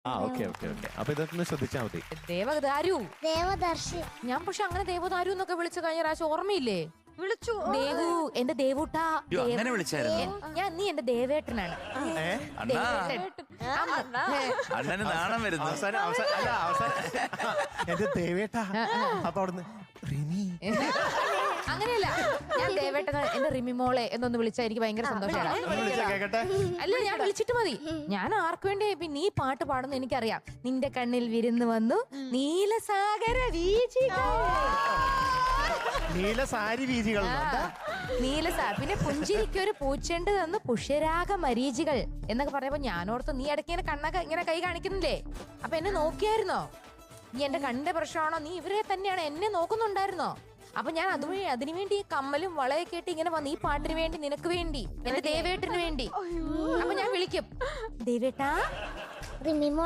Okay okay okay. അപ്പൊ ഇതൊക്കെ ശ്രദ്ധിച്ചാ മതി. ദേവദാരു. ദേവദർശി. ഞാൻ പക്ഷെ അങ്ങനെ ദേവദാരു എന്നൊക്കെ വിളിച്ചു കഴിഞ്ഞ പ്രാവശ്യം ഓർമ്മയില്ലേ? വിളിച്ചു. ദേവു, എന്റെ ദേവൂട്ടാ. അങ്ങനെ വിളിച്ചായിരുന്നു. നീ എന്റെ ദേവേട്ടനാണ്. അണ്ണന് നാണം വരുന്നു. എന്റെ ദേവേട്ടാ. അപ്പൊ അവിടുന്ന് റിമി. അങ്ങനെയല്ല, ഞാൻ ദേവേട്ടൻ എന്റെ റിമി മോളെ എന്നൊന്ന് വിളിച്ചാൽ എനിക്ക് ഭയങ്കര സന്തോഷമാണ്. അല്ല, ഞാൻ വിളിച്ചിട്ട് മതി. ഞാൻ ആർക്ക് വേണ്ടി നീ പാട്ട് പാടുന്നു എനിക്കറിയാം. നിന്റെ കണ്ണിൽ വിരുന്ന് വന്നു നീലസാഗര വീചികൾ. നീലസാരി വീതികൾ. പിന്നെ പുഞ്ചിരിക്കൊരു പൂച്ചെണ്ട് തന്നു പുഷ്യരാഗ മരീചികൾ എന്നൊക്കെ പറഞ്ഞപ്പോ ഞാനോർത്ത് നീ ഇടയ്ക്ക് ഇങ്ങനെ കണ്ണൊക്കെ ഇങ്ങനെ കൈ കാണിക്കുന്നില്ലേ? അപ്പൊ എന്നെ നോക്കിയായിരുന്നോ? നീ എന്റെ കണ്ണിന്റെ പ്രശ്നമാണോ? നീ ഇവരെ തന്നെയാണ് എന്നെ നോക്കുന്നുണ്ടായിരുന്നോ? അപ്പൊ ഞാൻ അതിനുവേണ്ടി കമ്മലും വളയൊക്കെ ഇട്ട് ഇങ്ങനെ വന്നു ഈ പാട്ടിന് വേണ്ടി, നിനക്ക് വേണ്ടി, എന്റെ ദേവേട്ടന് വേണ്ടി. അപ്പൊ ഞാൻ വിളിക്കും, ദേവേട്ടാ. റിമിമോൾ